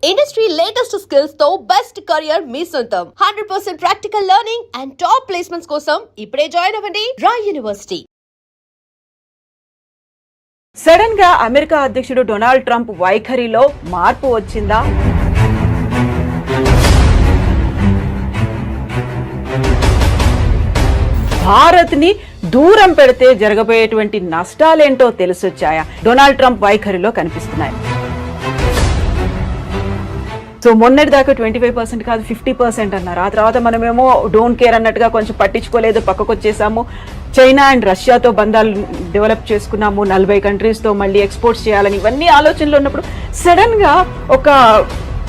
Industry latest skills తో best career మీ సొంతం 100% practical learning and top placements కోసం ఇప్పుడే జాయిన్ అవ్వండి రాయ్ యూనివర్సిటీ. సడన్ గా అమెరికా అధ్యక్షుడు డొనాల్డ్ ట్రంప్ వైఖరిలో మార్పు వచ్చిందా? భారత్ ని దూరం పెడితే జరగబోయేటువంటి నష్టాలేంటో తెలిసొచ్చాయా? డొనాల్డ్ ట్రంప్ వైఖరిలో కనిపిస్తున్నాయి. సో మొన్నటి దాకా 25% కాదు 50% అన్నారు. ఆ తర్వాత మనమేమో డోంట్ కేర్ అన్నట్టుగా కొంచెం పట్టించుకోలేదు, పక్కకు వచ్చేసాము. చైనా అండ్ రష్యాతో బంధాలు డెవలప్ చేసుకున్నాము, 40 కంట్రీస్తో మళ్ళీ ఎక్స్పోర్ట్స్ చేయాలని ఇవన్నీ ఆలోచనలు ఉన్నప్పుడు సడన్ గా ఒక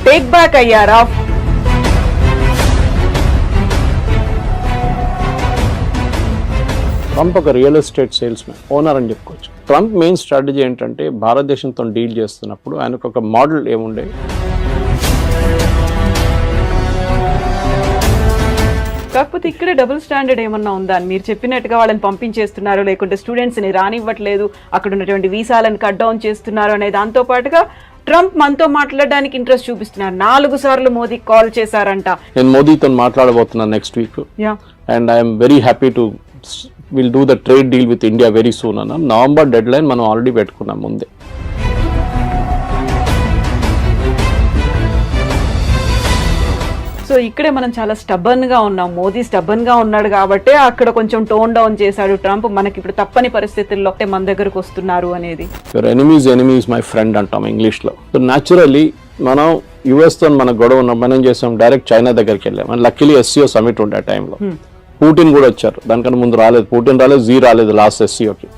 టేక్ బ్యాక్ అయ్యారా? ట్రంప్ ఒక real estate sales man, owner అని చెప్పుకోవచ్చు. ట్రంప్ మెయిన్ స్ట్రాటజీ ఏంటంటే భారతదేశంతో డీల్ చేస్తున్నప్పుడు ఆయనకు ఒక మోడల్ ఏముండే, కాకపోతే ఇక్కడే డబుల్ స్టాండర్డ్ ఏమన్నా ఉందా? మీరు చెప్పినట్టుగా వాళ్ళని పంపించేస్తున్నారు, లేకుంటే స్టూడెంట్స్ని రానివ్వట్లేదు, అక్కడ ఉన్నటువంటి వీసాలను కట్ డౌన్ చేస్తున్నారు అనే దాంతో పాటుగా ట్రంప్ మనతో మాట్లాడడానికి ఇంట్రెస్ట్ చూపిస్తున్నారు. 4 సార్లు మోదీ కాల్ చేశారంట. నేను మోదీతో మాట్లాడబోతున్నాను next week and I'm very happy to will do the trade deal with India very soon అన్న. నవంబర్ డెడ్ లైన్ మనం ఆల్రెడీ పెట్టుకున్నాం ముందే. సో ఇక్కడే మనం చాలా స్టబ్బన్ గా ఉన్నాం. మోదీ స్టబ్బన్ గా ఉన్నాడు కాబట్టి అక్కడ కొంచెం టోన్ డౌన్ చేశాడు ట్రంప్. మనకి ఇప్పుడు తప్పని పరిస్థితుల్లో మన దగ్గరకు వస్తున్నారు అనేది. యువర్ ఎనిమీస్ మై ఫ్రెండ్ అంటాం ఇంగ్లీష్ లో. సో న్యాచురల్లీ మనం యుఎస్ తో మన గొడవ ఉన్నాం, మనం చేసాం డైరెక్ట్ చైనా దగ్గరికి వెళ్ళాం. అండ్ లక్కీలీ ఎస్సీఓ సమిట్ ఉండే ఆ టైంలో పుటిన్ కూడా వచ్చారు. దానికన్నా ముందు రాలేదు, పుటిన్ రాలేదు, జీ రాలేదు లాస్ట్ ఎస్సీఓకి.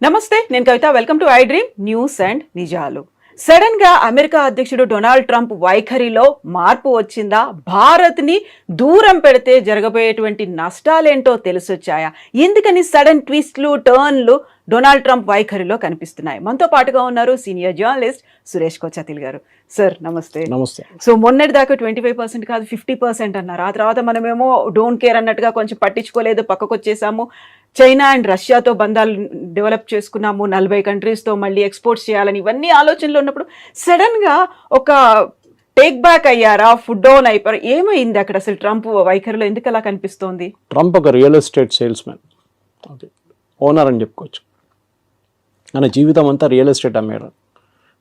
నమస్తే, నేను Kavitha. Welcome to iDream news and నిజాలు. సడన్ గా అమెరికా అధ్యక్షుడు డొనాల్డ్ ట్రంప్ వైఖరిలో మార్పు వచ్చిందా? భారత్ ని దూరం పెడితే జరగబోయేటువంటి నష్టాలేంటో తెలిసొచ్చాయా? ఎందుకని సడన్ ట్విస్ట్లు, టర్న్లు డొనాల్డ్ ట్రంప్ వైఖరిలో కనిపిస్తున్నాయి? మనతో పాటుగా ఉన్నారు సీనియర్ జర్నలిస్ట్ సురేష్ కొచ్చాతిల్ గారు. సార్ నమస్తే. నమస్తే. సో మొన్నటి దాకా 25% కాదు 50% అన్నారు. ఆ తర్వాత మనమేమో డోంట్ కేర్ అన్నట్టుగా కొంచెం పట్టించుకోలేదు, పక్కకు వచ్చేసాము. చైనా అండ్ రష్యాతో బంధాలు డెవలప్ చేసుకున్నాము, 40 కంట్రీస్తో మళ్ళీ ఎక్స్పోర్ట్స్ చేయాలని ఇవన్నీ ఆలోచనలు ఉన్నప్పుడు సడన్ గా ఒక టేక్ బ్యాక్ అయ్యారా? ఫుడ్ డౌన్ అయిపోయారు? ఏమైంది అక్కడ అసలు ట్రంప్ వైఖరిలో? ఎందుకు అలా కనిపిస్తోంది? ట్రంప్ ఒక real estate sales man, owner అని చెప్పుకోవచ్చు. మన జీవితం అంతా రియల్ ఎస్టేట్ అమ్మేయడం.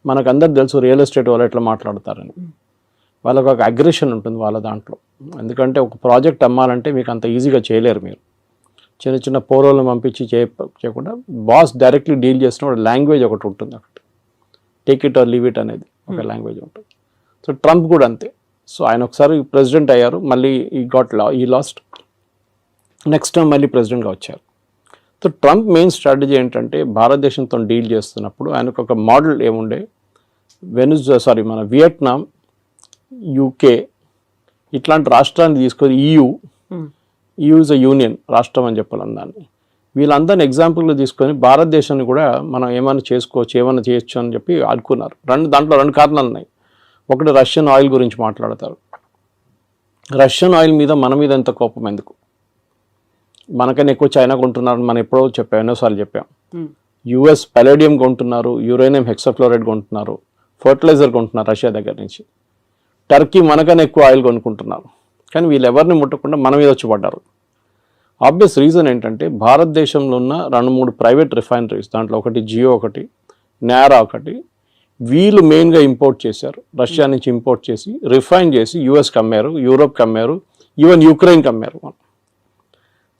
మనకు అందరికి తెలుసు రియల్ ఎస్టేట్ వాళ్ళు ఎట్లా మాట్లాడతారని. వాళ్ళకు ఒక అగ్రెషన్ ఉంటుంది వాళ్ళ దాంట్లో. ఎందుకంటే ఒక ప్రాజెక్ట్ అమ్మాలంటే మీకు అంత ఈజీగా చేయలేరు. మీరు చిన్న చిన్న పోరోలను పంపించి చేయకుండా బాస్ డైరెక్ట్లీ డీల్ చేసినప్పుడు లాంగ్వేజ్ ఒకటి ఉంటుంది. ఒకటి take it or leave it అనేది ఒక లాంగ్వేజ్ ఉంటుంది. సో ట్రంప్ కూడా అంతే. సో ఆయన ఒకసారి ప్రెసిడెంట్ అయ్యారు, మళ్ళీ ఈ లాస్ట్ నెక్స్ట్ టైం మళ్ళీ ప్రెసిడెంట్గా వచ్చారు. సో ట్రంప్ మెయిన్ స్ట్రాటజీ ఏంటంటే భారతదేశంతో డీల్ చేస్తున్నప్పుడు ఆయనకు ఒక మోడల్ ఏముండే, మన వియట్నాం, యూకే ఇట్లాంటి రాష్ట్రాన్ని తీసుకొని EU ఇస్ అ యూనియన్ రాష్ట్రం అని చెప్పాలి దాన్ని. వీళ్ళందరినీ ఎగ్జాంపుల్గా తీసుకొని భారతదేశాన్ని కూడా మనం ఏమైనా చేసుకోవచ్చు, ఏమైనా చేయొచ్చు అని చెప్పి అనుకున్నారు. దాంట్లో 2 కారణాలు ఉన్నాయి. ఒకటి రష్యన్ ఆయిల్ గురించి మాట్లాడతారు. రష్యన్ ఆయిల్ మీద మన మీద ఎంత కోపం ఎందుకు? మనకన్నా ఎక్కువ చైనా కొంటున్నారు. మనం ఎన్నోసార్లు చెప్పాం. US పలేడియం కొంటున్నారు, యురేనియం హెక్సాఫ్లోరైడ్ కొంటున్నారు, ఫర్టిలైజర్ కొంటున్నారు రష్యా దగ్గర నుంచి. టర్కీ మనకన్నా ఎక్కువ ఆయిల్ కొనుక్కుంటున్నారు. కానీ వీళ్ళు ఎవరిని ముట్టకుండా మన మీద వచ్చి పడ్డారు. ఆబ్వియస్ రీజన్ ఏంటంటే భారతదేశంలో ఉన్న 2-3 ప్రైవేట్ రిఫైనరీస్, దాంట్లో ఒకటి జియో, ఒకటి నారా, ఒకటి వీళ్ళు మెయిన్గా ఇంపోర్ట్ చేశారు. రష్యా నుంచి ఇంపోర్ట్ చేసి రిఫైన్ చేసి యూఎస్కి అమ్మారు, యూరోప్కి అమ్మారు, ఈవెన్ యుక్రెయిన్కి అమ్మారు.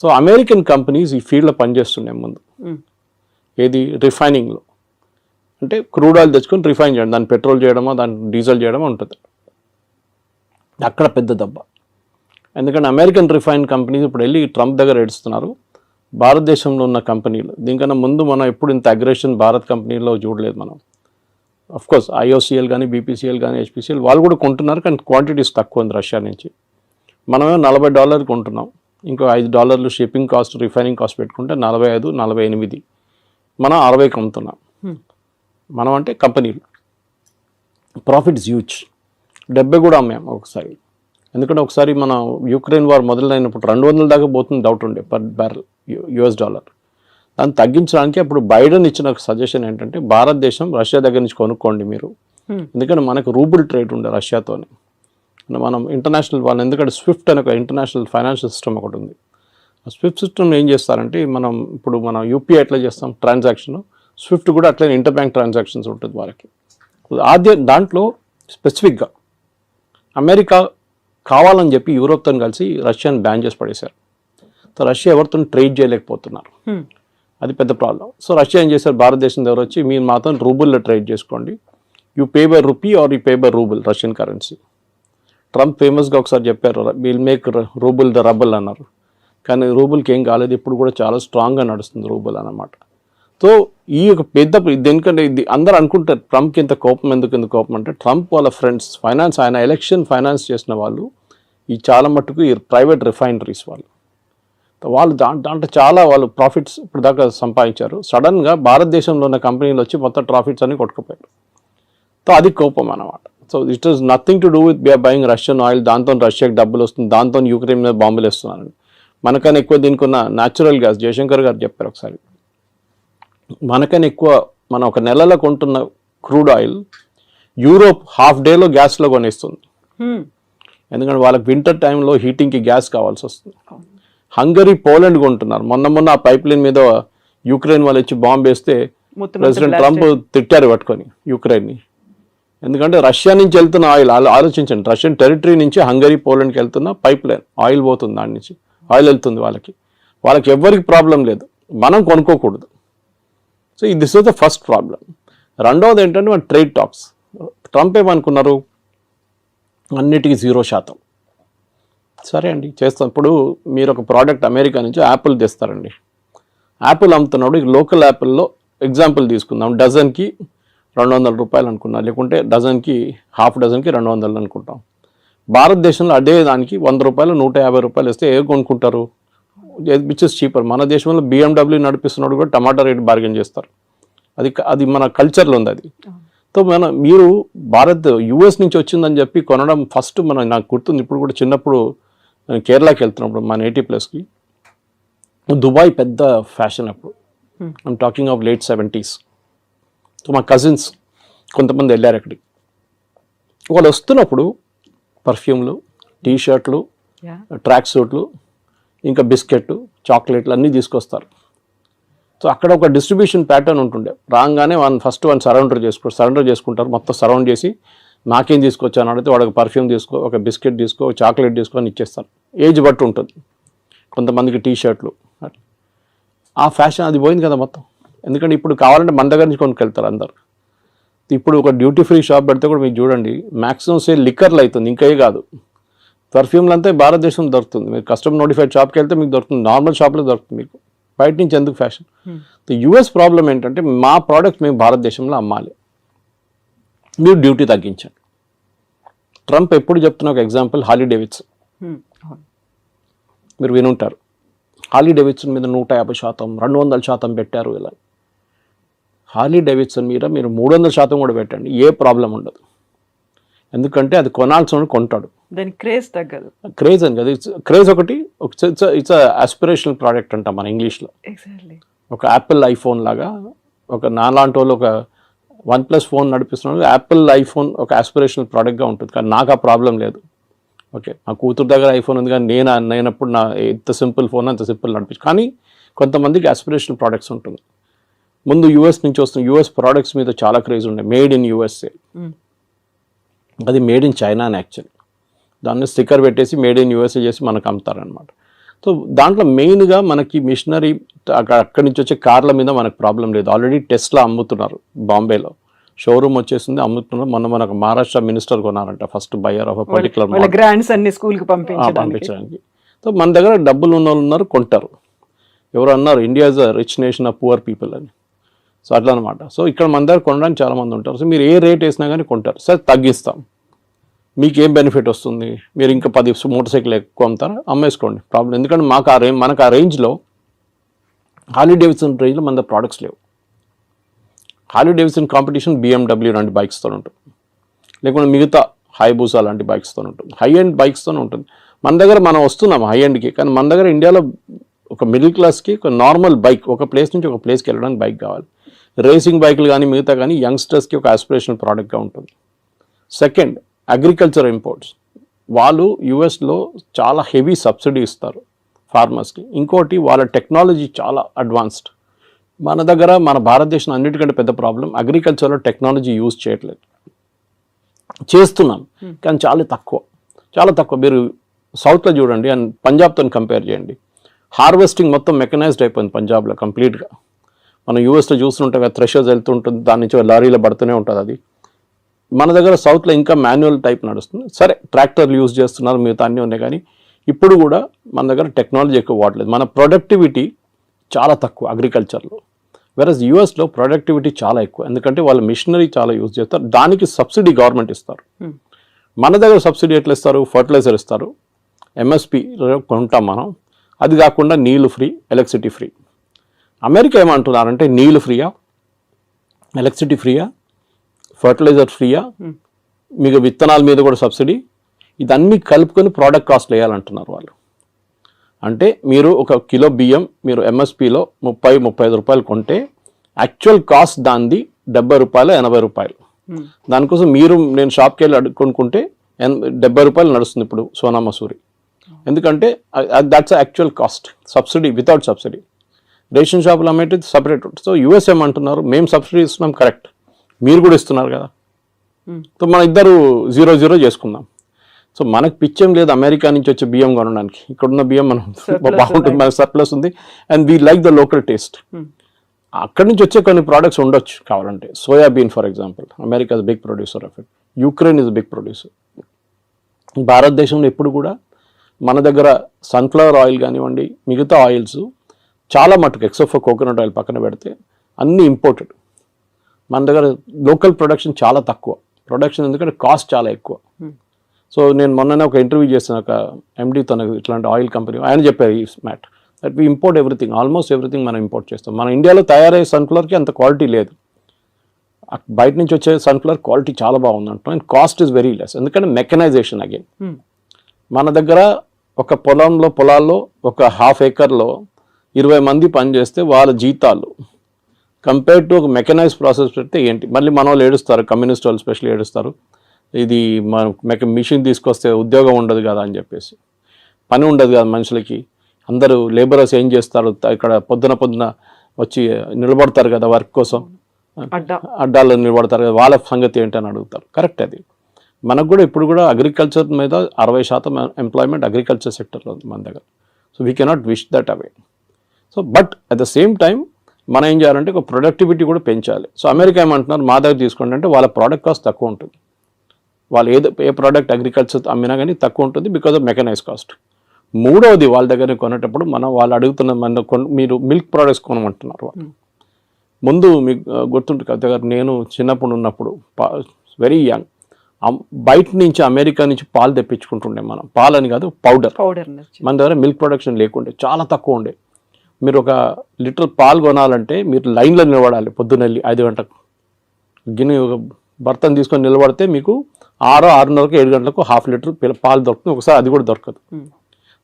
సో అమెరికన్ కంపెనీస్ ఈ ఫీల్డ్లో పనిచేస్తున్నాయి ముందు. ఏది రిఫైనింగ్లో అంటే క్రూడ్ ఆయిల్ తెచ్చుకొని రిఫైన్ చేయడం, దాన్ని పెట్రోల్ చేయడమో దాన్ని డీజిల్ చేయడమో ఉంటుంది. అక్కడ పెద్ద దెబ్బ. ఎందుకంటే అమెరికన్ రిఫైన్ కంపెనీస్ ఇప్పుడు వెళ్ళి ట్రంప్ దగ్గర ఏడుస్తున్నారు. భారతదేశంలో ఉన్న కంపెనీలు దీనికన్నా ముందు మనం ఎప్పుడు ఇంత అగ్రెషన్ భారత్ కంపెనీలో చూడలేదు మనం. అఫ్కోర్స్ IOCL కానీ, BPCL కానీ, HPCL వాళ్ళు కూడా కొంటున్నారు, కానీ క్వాంటిటీస్ తక్కువ ఉంది రష్యా నుంచి. మనమే $40 కొంటున్నాం, ఇంకో $5 షిప్పింగ్ కాస్ట్, రిఫైనింగ్ కాస్ట్ పెట్టుకుంటే 45, 48 మనం 60కి అమ్ముతున్నాం. మనం అంటే కంపెనీలు ప్రాఫిట్స్ హ్యూజ్. 70 కూడా అమ్మాము ఒకసారి. ఎందుకంటే ఒకసారి మన యుక్రెయిన్ వార్ మొదలైనప్పుడు 200 దాకా పోతుంది డౌట్ ఉండే పర్ బ్యారెల్ US డాలర్. దాన్ని తగ్గించడానికి అప్పుడు బైడెన్ ఇచ్చిన సజెషన్ ఏంటంటే భారతదేశం రష్యా దగ్గర నుంచి కొనుక్కోండి మీరు, ఎందుకంటే మనకు రూబుల్ ట్రేడ్ ఉండే రష్యాతోని. మనం ఇంటర్నేషనల్ వాళ్ళు, ఎందుకంటే స్విఫ్ట్ అనే ఒక ఇంటర్నేషనల్ ఫైనాన్షియల్ సిస్టమ్ ఒకటి ఉంది. ఆ స్విఫ్ట్ సిస్టమ్ ఏం చేస్తారంటే మనం యూపీఐ ఎట్లా చేస్తాం ట్రాన్సాక్షన్, స్విఫ్ట్ కూడా అట్లనే ఇంటర్ బ్యాంక్ ట్రాన్సాక్షన్స్ ఉంటుంది వాళ్ళకి. దాంట్లో స్పెసిఫిక్గా అమెరికా కావాలని చెప్పి యూరోప్తో కలిసి రష్యాని బ్యాన్ చేసి పడేశారు. సో రష్యా ఎవరితో ట్రేడ్ చేయలేకపోతున్నారు, అది పెద్ద ప్రాబ్లం. సో రష్యా ఏం చేశారు, భారతదేశం దగ్గర వచ్చి మీరు మాతో రూబుల్లో ట్రేడ్ చేసుకోండి, you pay by rupee are you pay by rouble Russian currency. Trump ఫేమస్గా ఒకసారి చెప్పారు will make rouble the rubble అన్నారు, కానీ రూబుల్కి ఏం కాలేదు, ఇప్పుడు కూడా చాలా స్ట్రాంగ్గా నడుస్తుంది రూబుల్ అన్నమాట. సో ఈ యొక్క పెద్ద ఎందుకంటే ఇది అందరూ అనుకుంటారు ట్రంప్కి ఇంత కోపం ఎందుకు కోపం అంటే, ట్రంప్ వాళ్ళ ఫ్రెండ్స్ ఫైనాన్స్, ఆయన ఎలక్షన్ ఫైనాన్స్ చేసిన వాళ్ళు ఈ చాలా మట్టుకు ఈ ప్రైవేట్ రిఫైనరీస్ వాళ్ళు దాంట్లో చాలా వాళ్ళు ప్రాఫిట్స్ ఇప్పుడు దాకా సంపాదించారు. సడన్గా భారతదేశంలో ఉన్న కంపెనీలు వచ్చి మొత్తం ప్రాఫిట్స్ అన్ని కొట్టుకుపోయారు. సో అది కోపం అన్నమాట. So it is nothing to do with buying Russian oil, దాంతో రష్యాకి డబ్బులు వస్తుంది, దాంతో యూక్రెయిన్ మీద బాంబులు వేస్తున్నారని. మనకన్నా ఎక్కువ దీనికి ఉన్న న్యాచురల్ గ్యాస్, జయశంకర్ గారు చెప్పారు ఒకసారి, మనకన్నా ఎక్కువ మనం ఒక నెలలో కొంటున్న క్రూడ్ ఆయిల్ యూరోప్ హాఫ్ డేలో గ్యాస్లో కొనేస్తుంది. ఎందుకంటే వాళ్ళకి వింటర్ టైంలో హీటింగ్కి గ్యాస్ కావాల్సి వస్తుంది. హంగరీ, పోలాండ్ కొంటున్నారు. మొన్న ఆ పైప్ లైన్ మీద యూక్రెయిన్ వాళ్ళు వచ్చి బాంబు వేస్తే ప్రెసిడెంట్ ట్రంప్ తిట్టారు పట్టుకొని యూక్రెయిన్ని. ఎందుకంటే రష్యా నుంచి వెళ్తున్న ఆయిల్ ఆలోచించండి, రష్యన్ టెరిటరీ నుంచి హంగరీ, పోలాండ్కి వెళ్తున్న పైప్ లైన్ ఆయిల్ పోతుంది, దాని నుంచి ఆయిల్ వెళ్తుంది వాళ్ళకి ఎవరికి ప్రాబ్లం లేదు, మనం కొనుక్కోకూడదు. So this was the first problem. రెండవది ఏంటంటే మన ట్రేడ్ టాక్స్. ట్రంప్ ఏమనుకున్నారు, అన్నిటికీ 0%. సరే అండి చేస్తాం. ఇప్పుడు మీరు ఒక ప్రోడక్ట్ అమెరికా నుంచి యాపిల్ తెస్తారండి, యాపిల్ అమ్ముతున్నప్పుడు లోకల్ యాపిల్లో ఎగ్జాంపుల్ తీసుకుందాం, డజన్కి 200 రూపాయలు అనుకున్నాం, లేకుంటే డజన్కి హాఫ్ డజన్కి 200 అనుకుంటాం. భారతదేశంలో అదే దానికి 100 రూపాయలు 150 రూపాయలు ఇస్తే ఏ కొనుక్కుంటారు, విచ్ ఇస్ చీపర్. మన దేశంలో BMW నడిపిస్తున్నాడు కూడా టమాటా రేట్ బార్గెన్ చేస్తారు, అది మన కల్చర్లో ఉంది అది. సో మీరు US నుంచి వచ్చిందని చెప్పి కొనడం ఫస్ట్ నాకు గుర్తుంది, ఇప్పుడు కూడా చిన్నప్పుడు నేను కేరళకి వెళ్తున్నప్పుడు మా నేటివ్ ప్లేస్కి దుబాయ్ పెద్ద ఫ్యాషన్ అప్పుడు, I'm talking of late 70s. So మా కజిన్స్ కొంతమంది వెళ్ళారు అక్కడికి. వాళ్ళు వస్తున్నప్పుడు పర్ఫ్యూమ్లు, టీషర్ట్లు, ట్రాక్ సూట్లు, ఇంకా బిస్కెట్, చాక్లెట్లు అన్నీ తీసుకొస్తారు. సో అక్కడ ఒక డిస్ట్రిబ్యూషన్ ప్యాటర్న్ ఉంటుండే, రాగానే ఫస్ట్ సరౌండర్ చేసుకుంటారు, మొత్తం సరౌండ్ చేసి నాకేం తీసుకొచ్చాను అడిగితే వాడికి పర్ఫ్యూమ్ తీసుకో, ఒక బిస్కెట్ తీసుకో, ఒక చాక్లెట్ తీసుకో అని ఇచ్చేస్తారు. ఏజ్ బట్టి ఉంటుంది, కొంతమందికి టీషర్ట్లు. ఆ ఫ్యాషన్ అది పోయింది కదా మొత్తం. ఎందుకంటే ఇప్పుడు కావాలంటే మన దగ్గర నుంచి కొనుక్కెళ్తారు అందరు. ఇప్పుడు ఒక డ్యూటీ ఫ్రీ షాప్ పెడితే కూడా మీకు చూడండి మ్యాక్సిమం సేల్ లిక్కర్లు అవుతుంది, ఇంకే కాదు. పర్ఫ్యూమ్లు అంతా భారతదేశం దొరుకుతుంది, మీరు కస్టమ్ నోటిఫైడ్ షాప్కి వెళ్తే మీకు దొరుకుతుంది, నార్మల్ షాప్లో దొరుకుతుంది, మీకు బయట నుంచి ఎందుకు ఫ్యాషన్. US ప్రాబ్లం ఏంటంటే మా ప్రోడక్ట్ మేము భారతదేశంలో అమ్మాలి, మీరు డ్యూటీ తగ్గించండి. ట్రంప్ ఎప్పుడు చెప్తున్న ఒక ఎగ్జాంపుల్ హార్లీ డేవిడ్సన్, మీరు వినుంటారు. హార్లీ డేవిడ్సన్ మీద 150%, 200% పెట్టారు. ఇలా హార్లీ డేవిడ్సన్ మీద మీరు 300% కూడా పెట్టండి, ఏ ప్రాబ్లం ఉండదు. ఎందుకంటే అది కొనాల్సిన కొంటాడు, దాని క్రేజ్ తగ్గదు. క్రేజ్ అని కదా, క్రేజ్ ఒకటి, ఇట్స్ ఆస్పిరేషనల్ ప్రోడక్ట్ అంట మన ఇంగ్లీష్లో. ఒక యాపిల్ ఐఫోన్ లాగా, ఒక నాలాంటి వాళ్ళు ఒక OnePlus ఫోన్ నడిపిస్తున్నాడు, యాపిల్ ఐఫోన్ ఒక ఆస్పిరేషనల్ ప్రోడక్ట్గా ఉంటుంది. కానీ నాకు ఆ ప్రాబ్లం లేదు. ఓకే, నా కూతురు దగ్గర ఐఫోన్ ఉంది, కానీ నేనప్పుడు ఎంత సింపుల్ ఫోన్ అంత సింపుల్ నడిపించు. కానీ కొంతమందికి ఆస్పిరేషనల్ ప్రోడక్ట్స్ ఉంటుంది. ముందు US నుంచి వస్తున్న US ప్రోడక్ట్స్ మీద చాలా క్రేజ్ ఉండే, మేడ్ ఇన్ USA. అది మేడ్ ఇన్ చైనా అని యాక్చువల్లీ దాన్ని స్టిక్కర్ పెట్టేసి మేడ్ ఇన్ USA చేసి మనకు అమ్ముతారనమాట. సో దాంట్లో మెయిన్గా మనకి మిషనరీ అక్కడి నుంచి వచ్చే కార్ల మీద మనకు ప్రాబ్లం లేదు. ఆల్రెడీ టెస్లా అమ్ముతున్నారు, బాంబేలో షోరూమ్ వచ్చేసింది, అమ్ముతున్నారు. మనకు మహారాష్ట్ర మినిస్టర్ కొన్నారంట first buyer of particular grands అన్ని స్కూల్కి పంపించడానికి. సో మన దగ్గర డబ్బులు ఉన్న వాళ్ళు ఉన్నారు, కొంటారు. ఎవరు అన్నారు India is a rich nation of poor people అని. సో అట్లా అనమాట. సో ఇక్కడ మన దగ్గర కొనడానికి చాలామంది ఉంటారు. సో మీరు ఏ రేట్ వేసినా కానీ కొంటారు. సరే తగ్గిస్తాం, మీకు ఏం బెనిఫిట్ వస్తుంది, మీరు ఇంకా 10 మోటార్ సైకిల్ ఎక్కువ అమ్ముతారా, అమ్మేసుకోండి, ప్రాబ్లం. ఎందుకంటే మనకు ఆ రేంజ్లో హార్లీ డేవిడ్సన్ రేంజ్లో మన దగ్గర ప్రోడక్ట్స్ లేవు. హార్లీ డేవిడ్సన్ కాంపిటీషన్ BMW లాంటి బైక్స్తో ఉంటుంది, లేకుంటే మిగతా హైబూసా లాంటి బైక్స్తో ఉంటుంది, హై ఎండ్ బైక్స్తోనే ఉంటుంది. మన దగ్గర మనం వస్తున్నాం హై ఎండ్కి, కానీ మన దగ్గర ఇండియాలో ఒక మిడిల్ క్లాస్కి ఒక నార్మల్ బైక్, ఒక ప్లేస్ నుంచి ఒక ప్లేస్కి వెళ్ళడానికి బైక్ కావాలి. రేసింగ్ బైకులు కానీ మిగతా కానీ యంగ్స్టర్స్కి ఒక ఆస్పిరేషనల్ ప్రోడక్ట్గా ఉంటుంది. Second, agriculture imports. వాళ్ళు యుఎస్లో చాలా హెవీ సబ్సిడీ ఇస్తారు ఫార్మర్స్కి. ఇంకోటి వాళ్ళ టెక్నాలజీ చాలా అడ్వాన్స్డ్. మన దగ్గర మన భారతదేశం అన్నిటికంటే పెద్ద ప్రాబ్లం అగ్రికల్చర్లో టెక్నాలజీ యూజ్ చేయట్లేదు. చేస్తున్నాం కానీ చాలా తక్కువ. మీరు సౌత్లో చూడండి అండ్ పంజాబ్తో కంపేర్ చేయండి. హార్వెస్టింగ్ మొత్తం మెకనైజ్డ్ అయిపోయింది పంజాబ్లో కంప్లీట్గా. మనం యూఎస్లో చూస్తుంటాం కదా, థ్రెషర్స్ వెళ్తుంటుంది, దాని నుంచి లారీలో పడుతూనే ఉంటుంది అది. మన దగ్గర సౌత్లో ఇంకా మాన్యువల్ టైప్ నడుస్తుంది. సరే ట్రాక్టర్లు యూజ్ చేస్తున్నారు, మిగతా అన్నీ ఉన్నాయి, కానీ ఇప్పుడు కూడా మన దగ్గర టెక్నాలజీ ఎక్కువ వాడలేదు. మన ప్రొడక్టివిటీ చాలా తక్కువ అగ్రికల్చర్లో. వెరస్ యూఎస్లో ప్రొడక్టివిటీ చాలా ఎక్కువ, ఎందుకంటే వాళ్ళు మిషనరీ చాలా యూజ్ చేస్తారు, దానికి సబ్సిడీ గవర్నమెంట్ ఇస్తారు. మన దగ్గర సబ్సిడీ ఎట్లా ఇస్తారు? ఫర్టిలైజర్ ఇస్తారు, ఎంఎస్పి కొంటాం మనం, అది కాకుండా నీళ్ళు ఫ్రీ, ఎలక్ట్రిసిటీ ఫ్రీ. అమెరికా ఏమంటున్నారంటే నీళ్ళు ఫ్రీయా, ఎలక్ట్రిసిటీ ఫ్రీయా, ఫర్టిలైజర్ ఫ్రీయా, మీకు విత్తనాల మీద కూడా సబ్సిడీ, ఇదన్నీ కలుపుకొని ప్రోడక్ట్ కాస్ట్ వేయాలంటున్నారు వాళ్ళు. అంటే మీరు ఒక కిలో బియ్యం మీరు ఎంఎస్పిలో 30-35 రూపాయలు కొంటే యాక్చువల్ కాస్ట్ దానిది 70 రూపాయలు 80 రూపాయలు. దానికోసం నేను షాప్కి వెళ్ళి కొనుక్కుంటే 70 రూపాయలు నడుస్తుంది ఇప్పుడు సోనా మసూరి, ఎందుకంటే that's actual cost. Subsidy without subsidy. Ration షాపులు అమ్మేది సపరేట్. సో యూఎస్ ఏమంటున్నారు, మేము సబ్సిడీ ఇస్తున్నాం, కరెక్ట్, మీరు కూడా ఇస్తున్నారు కదా, సో మన ఇద్దరు 0-0 చేసుకుందాం. సో మనకు పిచ్చేం లేదు అమెరికా నుంచి వచ్చే బియ్యం కొనడానికి. ఇక్కడున్న బియ్యం మనం బాగుంటుంది, మనకు సర్ప్లస్ ఉంది, and we like the local taste. అక్కడి నుంచి వచ్చే కొన్ని ప్రోడక్ట్స్ ఉండొచ్చు కావాలంటే. Soybean for example, America is big producer of it, Ukraine is big producer. భారతదేశంలో ఎప్పుడు కూడా మన దగ్గర సన్ఫ్లవర్ ఆయిల్ కానివ్వండి, మిగతా ఆయిల్స్ చాలా మటుకు ఎక్సెప్ట్ ఫర్ కోకోనట్ ఆయిల్ పక్కన పెడితే అన్నీ ఇంపోర్టెడ్. మన దగ్గర లోకల్ ప్రొడక్షన్ చాలా తక్కువ. ప్రొడక్షన్ ఎందుకంటే కాస్ట్ చాలా ఎక్కువ. సో నేను మొన్ననే ఒక ఇంటర్వ్యూ చేసిన ఒక ఎండీతో, ఇట్లాంటి ఆయిల్ కంపెనీ, ఆయన చెప్పారు ఈ మ్యాట్ that we import everything, almost everything మనం ఇంపోర్ట్ చేస్తాం. మన ఇండియాలో తయారయ్యే సన్ఫ్లవర్కి అంత క్వాలిటీ లేదు, బయట నుంచి వచ్చే సన్ఫ్లవర్ క్వాలిటీ చాలా బాగుంది అంటాం, and cost is very less, ఎందుకంటే మెకనైజేషన్ అగైన్. మన దగ్గర ఒక పొలాల్లో ఒక ½ ఏకర్లో 20 మంది పనిచేస్తే వాళ్ళ జీతాలు కంపేర్ టు ఒక మెకనైజ్ ప్రాసెస్ పెడితే ఏంటి. మళ్ళీ మన వాళ్ళు ఏడుస్తారు, కమ్యూనిస్ట్ వాళ్ళు స్పెషల్లీ ఏడుస్తారు, ఇది మన మిషన్ తీసుకొస్తే ఉద్యోగం ఉండదు కదా అని చెప్పేసి. పని ఉండదు కదా మనుషులకి, అందరూ లేబరర్స్ ఏం చేస్తారు, ఇక్కడ పొద్దున వచ్చి నిలబడతారు కదా వర్క్ కోసం, అడ్డాల్లో నిలబడతారు కదా, వాళ్ళ సంగతి ఏంటని అడుగుతారు. కరెక్ట్, అది మనకు కూడా ఇప్పుడు కూడా అగ్రికల్చర్ మీద 60% ఎంప్లాయ్మెంట్ అగ్రికల్చర్ సెక్టర్లో ఉంది మన దగ్గర. So we cannot wish that away. So but at the same time మనం ఏం చేయాలంటే ఒక ప్రొడక్టివిటీ కూడా పెంచాలి. సో అమెరికా ఏమంటున్నారు, మా దగ్గర తీసుకోండి అంటే వాళ్ళ ప్రోడక్ట్ కాస్ట్ తక్కువ ఉంటుంది. వాళ్ళు ఏ ప్రోడక్ట్ అగ్రికల్చర్ అమ్మినా కానీ తక్కువ ఉంటుంది బికాజ్ ఆఫ్ మెకనైజ్ కాస్ట్. మూడవది, వాళ్ళ దగ్గర కొనేటప్పుడు వాళ్ళు అడుగుతున్న మీరు మిల్క్ ప్రోడక్ట్స్ కొనమంటున్నారు వాళ్ళు. ముందు మీకు గుర్తుంటుంది కదా, నేను చిన్నప్పుడు ఉన్నప్పుడు వెరీ యంగ్, బయట నుంచి అమెరికా నుంచి పాలు తెప్పించుకుంటుండే మనం. పాలని కాదు, పౌడర్. మన దగ్గర మిల్క్ ప్రొడక్షన్ లేకుండే, చాలా తక్కువ ఉండే. మీరు ఒక లీటర్ పాలు కొనాలంటే మీరు లైన్లో నిలబడాలి, పొద్దున్నెళ్ళి 5 గంటలకు గిన్నె ఒక బర్తన్ తీసుకొని నిలబడితే మీకు 6:30కు 7 గంటలకు ½ లీటర్ పాలు దొరుకుతుంది, ఒకసారి అది కూడా దొరకదు.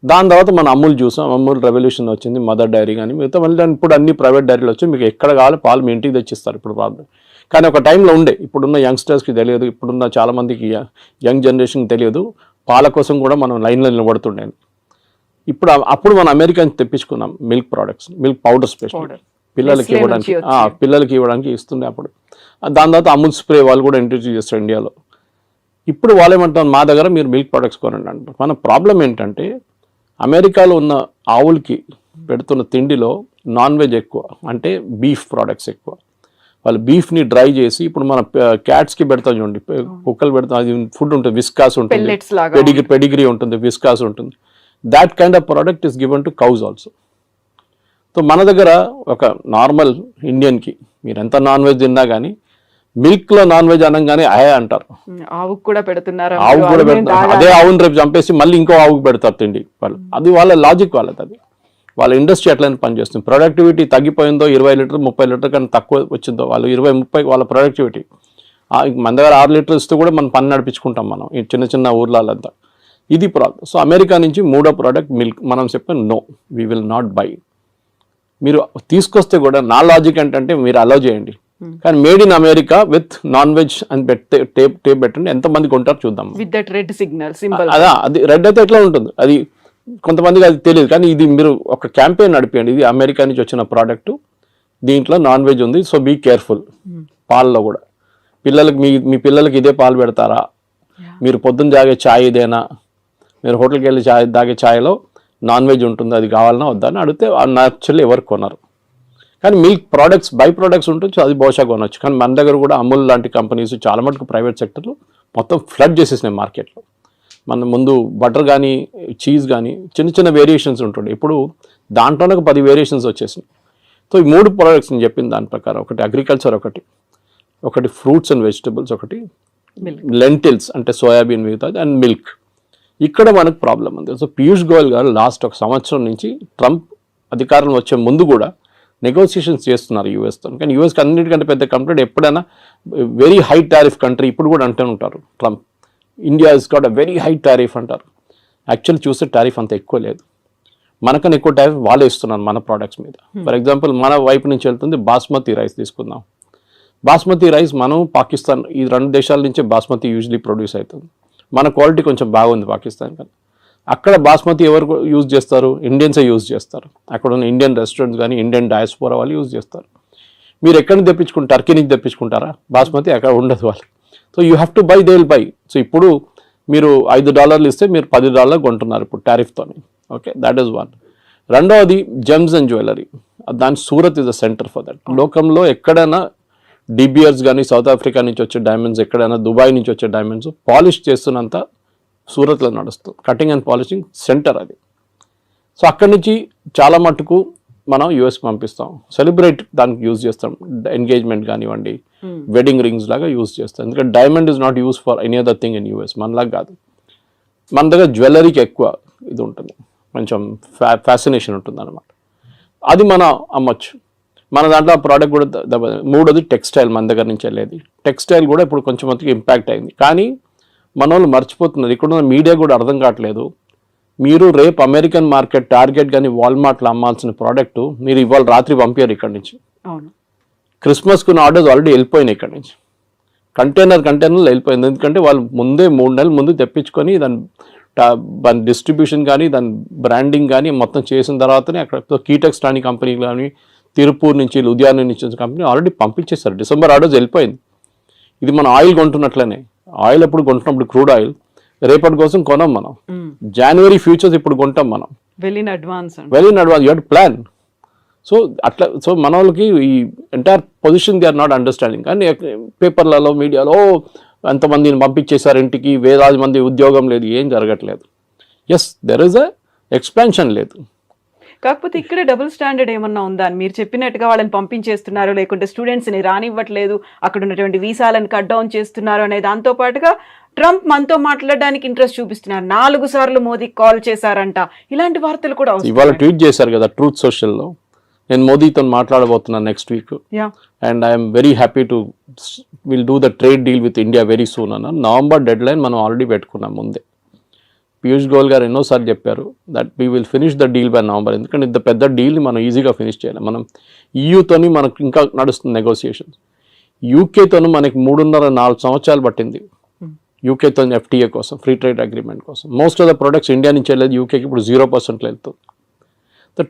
దాని తర్వాత మనం అమూల్ చూసాం, అమూల్ రెవల్యూషన్ వచ్చింది, మదర్ డైరీ కానీ మిగతా. మళ్ళీ ఇప్పుడు అన్ని ప్రైవేట్ డైరీలు వచ్చి మీకు ఎక్కడ కావాలి పాలు మీ ఇంటికి తెచ్చిస్తారు ఇప్పుడు ప్రాబ్లం. కానీ ఒక టైంలో ఉండే, ఇప్పుడున్న యంగ్స్టర్స్కి తెలియదు, ఇప్పుడున్న చాలామందికి యంగ్ జనరేషన్కి తెలియదు, పాల కోసం కూడా మనం లైన్లో నిలబడుతుండే. అప్పుడు మనం అమెరికా నుంచి తెప్పించుకున్నాం milk products, milk powder special పిల్లలకి ఇవ్వడానికి ఇస్తుండే అప్పుడు. దాని తర్వాత అమూల్ స్ప్రే వాళ్ళు కూడా ఇంట్రడ్యూస్ చేస్తారు ఇండియాలో. ఇప్పుడు వాళ్ళు ఏమంటారు, మా దగ్గర మీరు మిల్క్ ప్రోడక్ట్స్ కొనండి అంటారు. మన ప్రాబ్లం ఏంటంటే అమెరికాలో ఉన్న ఆవులకి పెడుతున్న తిండిలో నాన్ వెజ్ ఎక్కువ, అంటే బీఫ్ ప్రోడక్ట్స్ ఎక్కువ. వాళ్ళు బీఫ్ని డ్రై చేసి, ఇప్పుడు మన క్యాట్స్కి పెడతాం చూడండి, కుక్కలు పెడతాం, అది ఫుడ్ ఉంటుంది, విస్కాస్ ఉంటుంది, పెడిగ్రీ ఉంటుంది, విస్కాస్ ఉంటుంది. That kind of product is given to cows also. So మన దగ్గర ఒక నార్మల్ ఇండియన్కి మీరు ఎంత నాన్ వెజ్ తిన్నా కానీ మిల్క్లో నాన్ వెజ్ అనగానే అంటారు, ఆవుకు కూడా పెడుతున్నారు, అదే ఆవుని రేపు చంపేసి మళ్ళీ ఇంకో ఆవుకు పెడతారు తిండి వాళ్ళు. అది వాళ్ళ లాజిక్ వాళ్ళది, అది వాళ్ళ ఇండస్ట్రీ ఎట్లయినా పనిచేస్తుంది. ప్రొడక్టివిటీ తగ్గిపోయిందో 20 లీటర్ 30 లీటర్ కన్నా తక్కువ వచ్చిందో, వాళ్ళు 20-30 వాళ్ళ ప్రొడక్టివిటీ. మన దగ్గర 6 లీటర్లు ఇస్తే కూడా మనం పని నడిపించుకుంటాం మనం ఈ చిన్న చిన్న ఊర్లంతా. ఇది ప్రాబ్లం. సో అమెరికా నుంచి మూడో ప్రోడక్ట్ మిల్క్. మనం చెప్పాం no, we will not buy. మీరు తీసుకొస్తే కూడా నా లాజిక్ ఏంటంటే మీరు అలౌ చేయండి, కానీ made in America with non veg అని టేప్ పెట్టండి. ఎంతమంది కొంటారు చూద్దాం. With that red signal symbol. అదా, అది రెడ్ అయితే ఎట్లా ఉంటుంది, అది కొంతమందికి అది తెలియదు. కానీ ఇది మీరు ఒక క్యాంపెయిన్ నడిపేయండి, ఇది అమెరికా నుంచి వచ్చిన ప్రోడక్ట్, దీంట్లో నాన్ వెజ్ ఉంది, సో బీ కేర్ఫుల్. పాలలో కూడా పిల్లలకి మీ పిల్లలకి ఇదే పాలు పెడతారా, మీరు పొద్దున్న తాగే ఛాయ్ ఇదేనా, మీరు హోటల్కి వెళ్ళి తాగే ఛాయ్లో నాన్ వెజ్ ఉంటుంది, అది కావాలన్నా వద్దా అని అడిగితే న్యాచురల్లీ ఎవరు కొనరు. కానీ మిల్క్ ప్రోడక్ట్స్ బై ప్రోడక్ట్స్ ఉంటుంది, అది బహుశా కొనవచ్చు. కానీ మన దగ్గర కూడా అమూల్ లాంటి కంపెనీస్ చాలా మటుకు ప్రైవేట్ సెక్టర్లో మొత్తం ఫ్లడ్ చేసేసినాయి మార్కెట్లో. మన ముందు బటర్ కానీ చీజ్ కానీ చిన్న చిన్న వేరియేషన్స్ ఉంటుండే, ఇప్పుడు దాంట్లోనే ఒక 10 వేరియేషన్స్ వచ్చేసినాయి. సో ఈ 3 ప్రోడక్ట్స్ నేను చెప్పిన దాని ప్రకారం, ఒకటి అగ్రికల్చర్, ఒకటి ఫ్రూట్స్ అండ్ వెజిటబుల్స్, ఒకటి లెంటిల్స్ అంటే సోయాబీన్ మిగతాది, అండ్ మిల్క్. ఇక్కడ మనకు ప్రాబ్లం ఉంది. సో పీయూష్ గోయల్ గారు లాస్ట్ 1 సంవత్సరం నుంచి ట్రంప్ అధికారంలో వచ్చే ముందు కూడా నెగోసియేషన్స్ చేస్తున్నారు యూఎస్తో. కానీ యూఎస్కి అన్నిటికంటే పెద్ద కంట్రీ, ఎప్పుడైనా వెరీ హై టారిఫ్ కంట్రీ, ఇప్పుడు కూడా అంటూ ఉంటారు Trump, India is got a very high tariff అంటారు. యాక్చువల్లీ చూస్తే టారిఫ్ అంత ఎక్కువ లేదు, మనకన్నా ఎక్కువ టారిఫ్ వాళ్ళే ఇస్తున్నారు మన ప్రోడక్ట్స్ మీద. ఫర్ ఎగ్జాంపుల్ మన వైపు నుంచి వెళ్తుంది బాస్మతి రైస్ తీసుకుందాం. బాస్మతి రైస్ మనం పాకిస్తాన్, ఈ 2 దేశాల నుంచే బాస్మతి యూజువలీ ప్రొడ్యూస్ అవుతుంది. మన క్వాలిటీ కొంచెం బాగుంది పాకిస్తాన్ కానీ. అక్కడ బాస్మతి ఎవరు యూజ్ చేస్తారు, ఇండియన్సే యూజ్ చేస్తారు. అక్కడ ఉన్న ఇండియన్ రెస్టారెంట్స్ కానీ ఇండియన్ డయాస్పోరా వాళ్ళు యూజ్ చేస్తారు. మీరు ఎక్కడి నుంచి తెప్పించుకుంటారు, టర్కీ నుంచి తెప్పించుకుంటారా బాస్మతి, అక్కడ ఉండదు వాళ్ళు. So you have to buy, they will buy. సో ఇప్పుడు మీరు $5 ఇస్తే మీరు $10 కొంటున్నారు ఇప్పుడు టారిఫ్తో. Okay, that is one. రెండవది జెమ్స్ అండ్ జ్యువెలరీ. దాని Surat is the centre for that. లోకంలో ఎక్కడైనా డిబియర్స్ కానీ సౌత్ ఆఫ్రికా నుంచి వచ్చే డైమండ్స్, ఎక్కడైనా దుబాయ్ నుంచి వచ్చే డైమండ్స్ పాలిష్ చేస్తున్నంత సూరత్లో నడుస్తుంది. కటింగ్ అండ్ పాలిషింగ్ సెంటర్ అది. సో అక్కడి నుంచి చాలా మటుకు మనం యూఎస్కి పంపిస్తాం, సెలబ్రేట్ దానికి యూజ్ చేస్తాం, ఎంగేజ్మెంట్ కానివ్వండి, వెడ్డింగ్ రింగ్స్ లాగా యూజ్ చేస్తాం. ఎందుకంటే diamond is not use for any other thing in US, మనలాగా కాదు. మన దగ్గర జ్యువెలరీకి ఎక్కువ ఇది ఉంటుంది, కొంచెం ఫ్యాసినేషన్ ఉంటుంది అనమాట. అది మనం అమ్మొచ్చు. మన దాంట్లో ఆ ప్రోడక్ట్ కూడా మూడోది టెక్స్టైల్, మన దగ్గర నుంచి వెళ్ళేది టెక్స్టైల్ కూడా ఇప్పుడు కొంచెం మందికి ఇంపాక్ట్ అయింది. కానీ మన వాళ్ళు మర్చిపోతున్నారు, ఇక్కడ ఉన్న మీడియా కూడా అర్థం కావట్లేదు. మీరు రేపు అమెరికన్ మార్కెట్, టార్గెట్ కానీ వాల్మార్ట్లో అమ్మాల్సిన ప్రోడక్ట్ మీరు ఇవాళ రాత్రి పంపారు ఇక్కడి నుంచి. క్రిస్మస్కున్న ఆర్డర్స్ ఆల్రెడీ వెళ్ళిపోయినాయి ఇక్కడి నుంచి, కంటైనర్లు వెళ్ళిపోయింది. ఎందుకంటే వాళ్ళు ముందే 3 నెలల ముందు తెప్పించుకొని దాని డిస్ట్రిబ్యూషన్ కానీ దాని బ్రాండింగ్ కానీ మొత్తం చేసిన తర్వాతనే అక్కడ కీటెక్స్ లాంటి కంపెనీ కానీ, తిరుపూర్ నుంచి, లుధియానా నుంచి వచ్చిన కంపెనీ ఆల్రెడీ పంపించేశారు. డిసెంబర్ ఆర్డర్స్ వెళ్ళిపోయింది. ఇది మనం ఆయిల్ కొంటున్నట్లనే, ఆయిల్ ఎప్పుడు కొంటున్నప్పుడు క్రూడ్ ఆయిల్ రేపటి కోసం కొనం మనం. జనవరి ఫ్యూచర్స్ ఇప్పుడు కొంటాం మనం, well in advance you have to plan. So అట్లా, సో మన వాళ్ళకి ఈ entire position they are not understanding. కానీ పేపర్లలో, మీడియాలో ఎంతమందిని పంపించేశారు ఇంటికి, వేలాది మంది ఉద్యోగం లేదు, ఏం జరగట్లేదు. Yes, there is a expansion లేదు. కాకపోతే ఇక్కడే డబుల్ స్టాండర్డ్ ఏమన్నా ఉందా అని మీరు చెప్పినట్టుగా వాళ్ళని పంపించేస్తున్నారు, లేకుంటే స్టూడెంట్స్ని రానివ్వట్లేదు, అక్కడ ఉన్నటువంటి వీసాలను కట్ డౌన్ చేస్తున్నారు అనే దాంతో పాటుగా ట్రంప్ మనతో మాట్లాడడానికి ఇంట్రెస్ట్ చూపిస్తున్నారు. 4 సార్లు మోదీకి కాల్ చేశారంట, ఇలాంటి వార్తలు కూడా ఇవాళ ట్వీట్ చేశారు కదా ట్రూత్ సోషల్లో, నేను మోదీతో మాట్లాడబోతున్నాను next week, and I'm very happy to will do the trade deal with India very soon అన్న. నవంబర్ డెడ్ లైన్ మనం ఆల్రెడీ పెట్టుకున్నాం ముందే. పీయూష్ గోయల్ గారు ఎన్నోసార్లు చెప్పారు that we will finish the deal by November. ఎందుకంటే ఇంత పెద్ద డీల్ని మనం ఈజీగా ఫినిష్ చేయాలి. మనం ఈయూతోని మనకు ఇంకా నడుస్తుంది నెగోసియేషన్స్. యూకేతోను మనకి 3.5-4 సంవత్సరాలు పట్టింది యూకేతో ఎఫ్టీఏ కోసం, ఫ్రీ ట్రేడ్ అగ్రిమెంట్ కోసం. Most of the products India నుంచి వెళ్ళేది యూకేకి ఇప్పుడు 0% వెళ్తుంది.